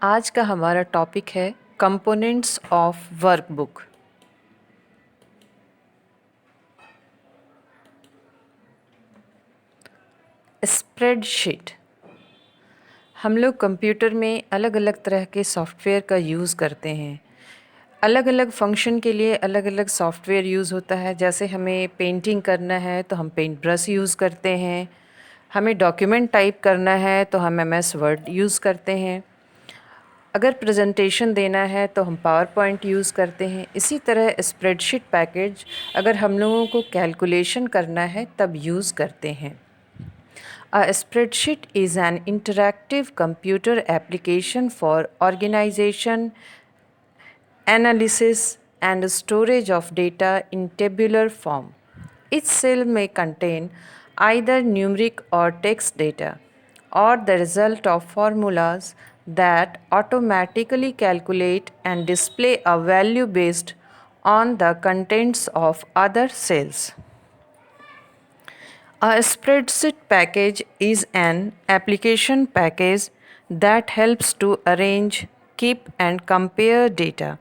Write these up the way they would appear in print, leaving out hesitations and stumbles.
आज का हमारा टॉपिक है कंपोनेंट्स ऑफ वर्कबुक। स्प्रेडशीट। हम लोग कंप्यूटर में अलग अलग तरह के सॉफ्टवेयर का यूज़ करते हैं। अलग अलग फंक्शन के लिए अलग अलग सॉफ्टवेयर यूज़ होता है। जैसे हमें पेंटिंग करना है तो हम पेंट ब्रश यूज़ करते हैं। हमें डॉक्यूमेंट टाइप करना है तो हम MS वर्ड यूज़ करते हैं। अगर प्रेजेंटेशन देना है तो हम पावर पॉइंट यूज़ करते हैं। इसी तरह स्प्रेडशीट पैकेज अगर हम लोगों को कैलकुलेशन करना है तब यूज़ करते हैं। A spreadsheet is an interactive computer application for organization, analysis, and storage of data in tabular form. Each cell may contain either numeric or text data, or the result of formulas that automatically calculate and display a value based on the contents of other cells. A spreadsheet package is an application package that helps to arrange, keep, and compare data.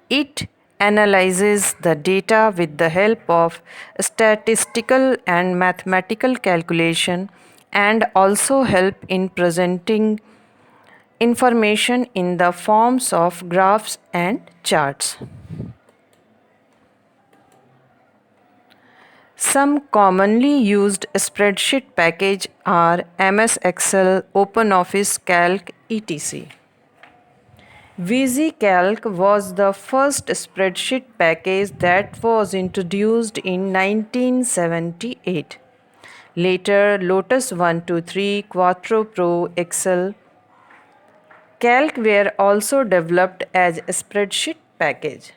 It analyzes the data with the help of statistical and mathematical calculation and also help in presenting information in the forms of graphs and charts. Some commonly used spreadsheet packages are MS Excel, OpenOffice, Calc, etc. VisiCalc was the first spreadsheet package that was introduced in 1978. Later, Lotus 123, Quattro Pro, Excel, Calc were also developed as a spreadsheet package.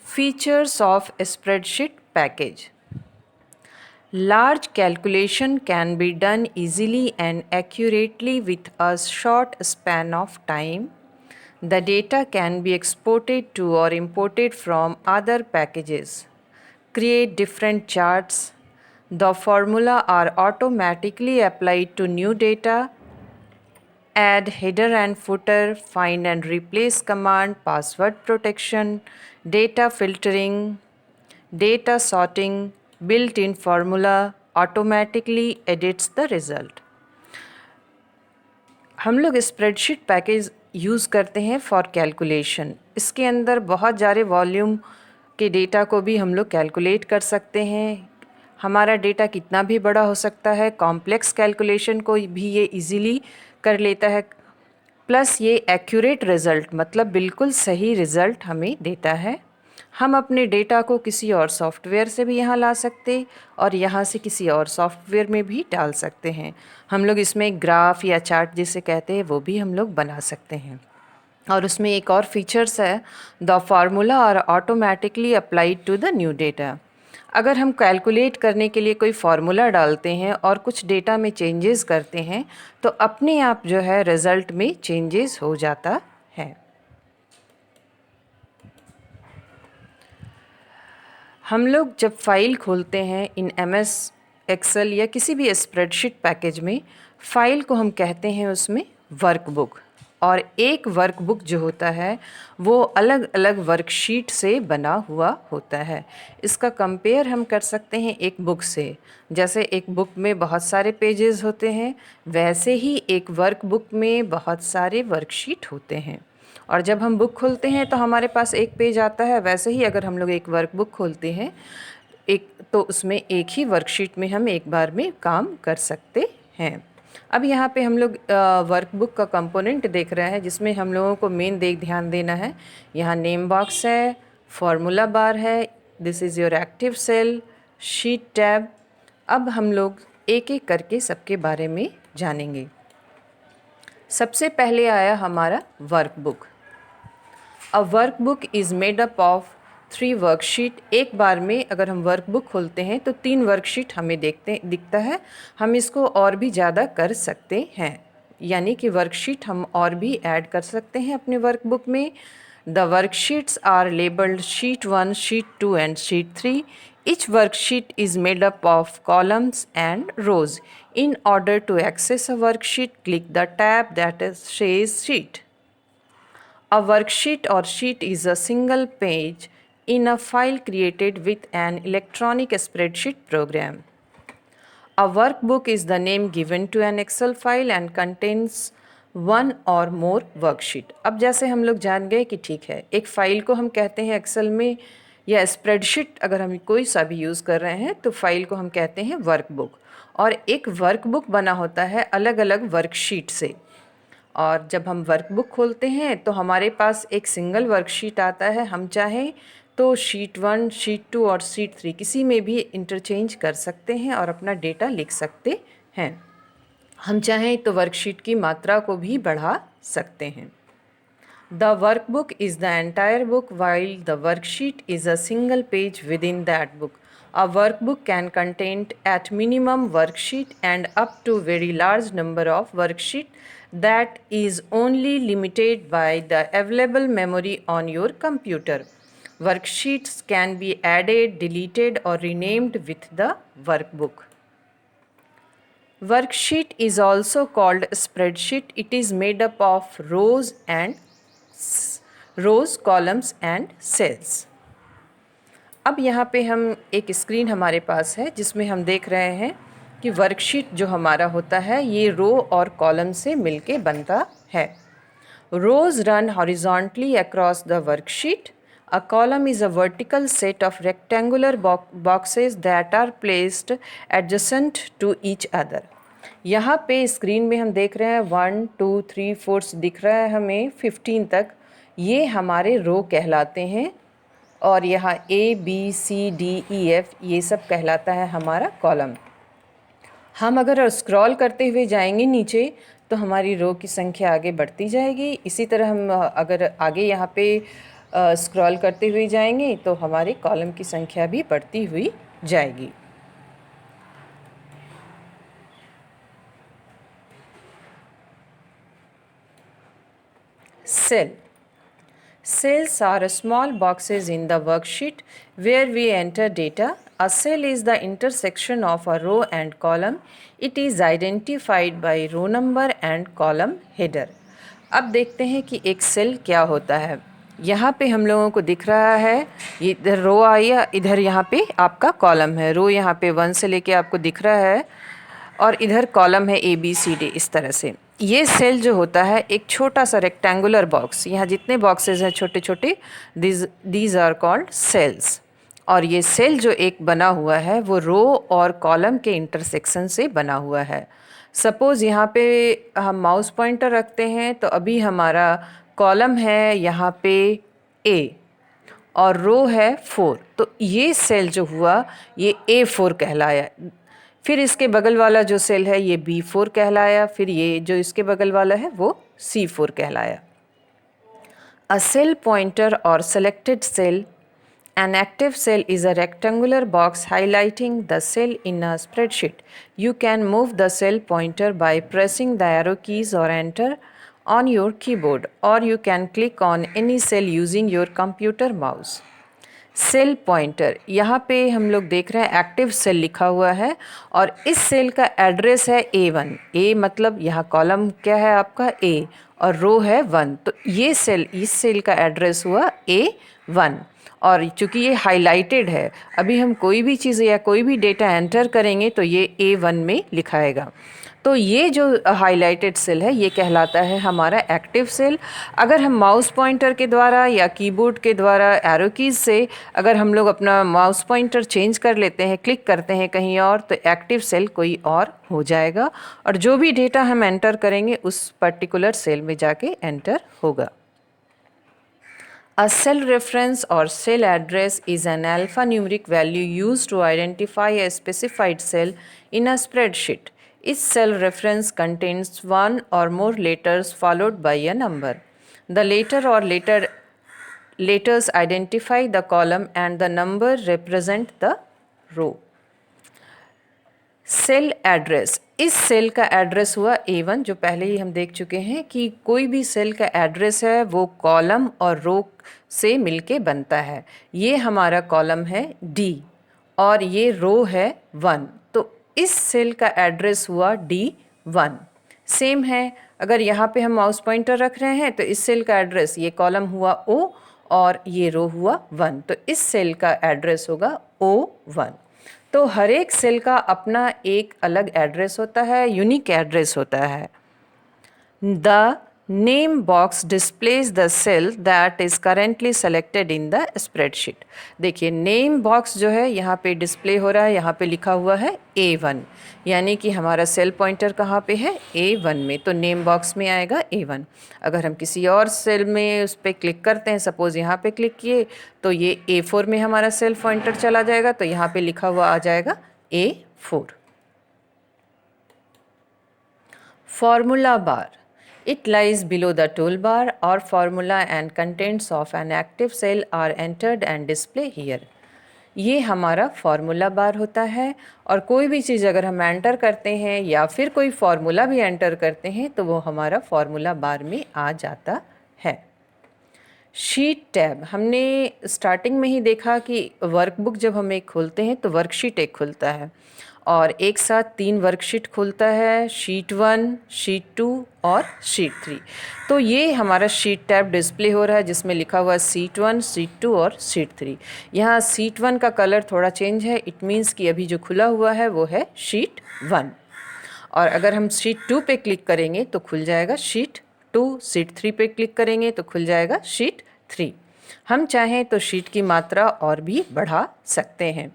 Features of a spreadsheet package. Large calculation can be done easily and accurately with a short span of time. The data can be exported to or imported from other packages. Create different charts. The formula are automatically applied to new data. Add header and footer, find and replace command, password protection, data filtering, data sorting, built-in formula automatically edits the result. हम लोग spreadsheet package use करते हैं for calculation. इसके अंदर बहुत सारे volume के data को भी हम लोग कैलकुलेट कर सकते हैं। हमारा डेटा कितना भी बड़ा हो सकता है, कॉम्प्लेक्स कैलकुलेशन को भी ये इजीली कर लेता है। प्लस ये एक्यूरेट रिज़ल्ट मतलब बिल्कुल सही रिज़ल्ट हमें देता है। हम अपने डेटा को किसी और सॉफ्टवेयर से भी यहाँ ला सकते और यहाँ से किसी और सॉफ्टवेयर में भी डाल सकते हैं। हम लोग इसमें ग्राफ या चार्ट जिसे कहते हैं वो भी हम लोग बना सकते हैं। और उसमें एक और फीचर्स है, the formula are automatically applied to the new data. अगर हम कैलकुलेट करने के लिए कोई फार्मूला डालते हैं और कुछ डेटा में चेंजेस करते हैं तो अपने आप जो है रिज़ल्ट में चेंजेस हो जाता है। हम लोग जब फाइल खोलते हैं इन MS एक्सेल या किसी भी स्प्रेडशीट पैकेज में, फ़ाइल को हम कहते हैं उसमें वर्कबुक। और एक वर्कबुक जो होता है वो अलग अलग वर्कशीट से बना हुआ होता है। इसका कंपेयर हम कर सकते हैं एक बुक से। जैसे एक बुक में बहुत सारे पेजेस होते हैं, वैसे ही एक वर्कबुक में बहुत सारे वर्कशीट होते हैं। और जब हम बुक खोलते हैं तो हमारे पास एक पेज आता है, वैसे ही अगर हम लोग एक वर्कबुक खोलते हैं तो उसमें एक ही वर्कशीट में हम एक बार में काम कर सकते हैं। अब यहाँ पे हम लोग वर्कबुक का कंपोनेंट देख रहे हैं जिसमें हम लोगों को मेन ध्यान देना है। यहाँ नेम बॉक्स है, फॉर्मूला बार है, this is your active cell, sheet tab. अब हम लोग एक एक करके सबके बारे में जानेंगे। सबसे पहले आया हमारा workbook. A workbook is made up of 3 worksheet. एक बार में अगर हम वर्कबुक खोलते हैं तो 3 वर्कशीट हमें दिखता है। हम इसको और भी ज़्यादा कर सकते हैं, यानी कि वर्कशीट हम और भी ऐड कर सकते हैं अपने वर्कबुक में। The worksheets are labelled sheet 1, sheet 2 and sheet 3। Each worksheet is made up of columns and rows. In order to access a worksheet, click the tab that says Sheet. A worksheet or sheet is a single page in a file created with an electronic spreadsheet program. A workbook is the name given to an Excel file and contains one or more worksheet. अब जैसे हम लोग जान गए कि ठीक है, एक फ़ाइल को हम कहते हैं एक्सेल में या स्प्रेडशीट अगर हम कोई सा भी यूज़ कर रहे हैं तो फाइल को हम कहते हैं वर्कबुक। और एक वर्कबुक बना होता है अलग अलग वर्कशीट से। और जब हम वर्कबुक खोलते हैं तो हमारे पास एक सिंगल वर्कशीट आता है। हम चाहें तो शीट 1, शीट 2 और शीट 3 किसी में भी इंटरचेंज कर सकते हैं और अपना डेटा लिख सकते हैं। हम चाहें तो वर्कशीट की मात्रा को भी बढ़ा सकते हैं। The workbook is the entire book while the worksheet is a single page within that book. A workbook can contain at minimum worksheet and up to very large number of worksheet that is only limited by the available memory on your computer. Worksheets can be added, deleted or renamed with the workbook. Worksheet is also called spreadsheet. It is made up of rows, columns and cells. अब यहाँ पे हम एक screen हमारे पास है जिसमें हम देख रहे हैं कि वर्कशीट जो हमारा होता है ये रो और कॉलम से मिलके बनता है। Rows run horizontally across the worksheet. A column is a vertical set of rectangular boxes that are placed adjacent to each other. यहाँ पे स्क्रीन में हम देख रहे हैं 1, 2, 3, 4 दिख रहा है हमें 15 तक। ये हमारे रो कहलाते हैं और यहाँ A, B, C, D, E, F ये सब कहलाता है हमारा कॉलम। हम अगर स्क्रॉल करते हुए जाएंगे नीचे तो हमारी रो की संख्या आगे बढ़ती जाएगी। इसी तरह हम अगर आगे यहाँ पे स्क्रॉल करते हुए जाएंगे तो हमारे कॉलम की संख्या भी बढ़ती हुई जाएगी। Cell. Cells are small boxes in the worksheet where we enter data. A cell is the intersection of a row and column. It is identified by row number and column header. अब देखते हैं कि एक cell क्या होता है। यहाँ पे हम लोगों को दिख रहा है ये इधर रो आई है, इधर यहाँ पे आपका कॉलम है। रो यहाँ पे 1 से लेके आपको दिख रहा है और इधर कॉलम है A, B, C, D इस तरह से। ये सेल जो होता है एक छोटा सा रेक्टेंगुलर बॉक्स, यहाँ जितने बॉक्सेस हैं छोटे छोटे दीज आर कॉल्ड सेल्स। और ये सेल जो एक बना हुआ है वो रो और कॉलम के इंटरसेक्शन से बना हुआ है। सपोज़ यहाँ पे हम माउस पॉइंटर रखते हैं तो अभी हमारा कॉलम है यहाँ पे A और रो है 4, तो ये सेल जो हुआ ये A4 कहलाया। फिर इसके बगल वाला जो सेल है ये B4 कहलाया, फिर ये जो इसके बगल वाला है वो C4 कहलाया। A cell pointer or selected cell. An active cell is a rectangular box highlighting the cell in a spreadsheet. You can move the cell pointer by pressing the arrow keys or enter on your keyboard, or you can click on any cell using your computer mouse. Cell pointer, यहाँ पे हम लोग देख रहे हैं active cell लिखा हुआ है और इस सेल का एड्रेस है A1। A मतलब यहाँ कॉलम क्या है आपका A और रो है 1, तो ये सेल इस सेल का एड्रेस हुआ A1। और चूँकि ये हाईलाइटेड है अभी हम कोई भी चीज़ या कोई भी डेटा एंटर करेंगे तो ये A1 में लिखाएगा। तो ये जो हाईलाइटेड सेल है ये कहलाता है हमारा एक्टिव सेल। अगर हम माउस पॉइंटर के द्वारा या कीबोर्ड के द्वारा एरो कीज से अगर हम लोग अपना माउस पॉइंटर चेंज कर लेते हैं, क्लिक करते हैं कहीं और, तो एक्टिव सेल कोई और हो जाएगा और जो भी डेटा हम एंटर करेंगे उस पर्टिकुलर सेल में जाके एंटर होगा। A cell reference or cell address is an alphanumeric value used to identify a specified cell in a spreadsheet. Each cell reference contains one or more letters followed by a number. The letter or letters identify the column and the number represent the row. Cell address, इस cell का address हुआ A1 जो पहले ही हम देख चुके हैं कि कोई भी सेल का एड्रेस है वो कॉलम और रो से मिलके बनता है। ये हमारा कॉलम है D और ये रो है 1, तो इस सेल का एड्रेस हुआ D1। सेम है, अगर यहाँ पे हम माउस पॉइंटर रख रहे हैं तो इस सेल का एड्रेस, ये कॉलम हुआ O और ये रो हुआ 1, तो इस सेल का एड्रेस होगा O1। तो हर एक सेल का अपना एक अलग एड्रेस होता है, यूनिक एड्रेस होता है। The name box displays the cell that is currently selected in the spreadsheet। देखिए नेम बॉक्स जो है यहाँ पे डिस्प्ले हो रहा है, यहाँ पे लिखा हुआ है A1, यानी कि हमारा सेल पॉइंटर कहाँ पे है, A1 में, तो नेम बॉक्स में आएगा A1। अगर हम किसी और सेल में उस पर क्लिक करते हैं, सपोज़ यहाँ पे क्लिक किए, तो ये A4 में हमारा सेल पॉइंटर चला जाएगा, तो यहाँ पे लिखा हुआ आ जाएगा A4। Formula bar, it lies below the toolbar or formula and contents of an active cell are entered and display here। ये हमारा फार्मूला बार होता है, और कोई भी चीज़ अगर हम एंटर करते हैं या फिर कोई फार्मूला भी एंटर करते हैं तो वो हमारा फार्मूला बार में आ जाता है। शीट टैब, हमने स्टार्टिंग में ही देखा कि वर्कबुक जब हम एक खोलते हैं तो वर्कशीट एक खुलता है, और एक साथ 3 वर्कशीट खुलता है, शीट 1, शीट 2 और शीट 3। तो ये हमारा शीट टैब डिस्प्ले हो रहा है जिसमें लिखा हुआ है शीट 1, शीट 2 और शीट 3। यहाँ शीट 1 का कलर थोड़ा चेंज है, इट मीन्स कि अभी जो खुला हुआ है वो है शीट 1, और अगर हम शीट 2 पे क्लिक करेंगे तो खुल जाएगा शीट 2, शीट 3 पे क्लिक करेंगे तो खुल जाएगा शीट 3। हम चाहें तो शीट की मात्रा और भी बढ़ा सकते हैं।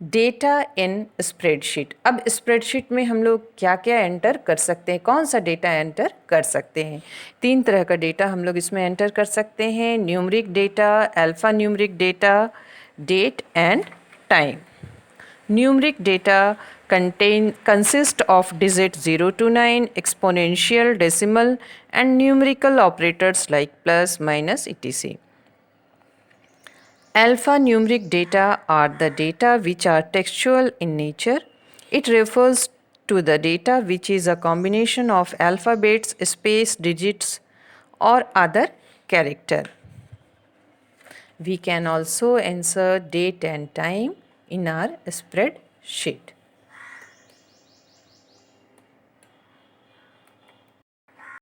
डेटा इन स्प्रेडशीट, अब स्प्रेडशीट में हम लोग क्या क्या एंटर कर सकते हैं, कौन सा डेटा एंटर कर सकते हैं। 3 तरह का डेटा हम लोग इसमें एंटर कर सकते हैं, numeric data, alpha numeric data, date and time. Numeric data consist of digit 0 to 9, exponential, decimal and numerical operators like plus, minus, etc. Alpha numeric data are the data which are textual in nature. It refers to the data which is a combination of alphabets, space, digits or other character. We can also insert date and time in our spreadsheet.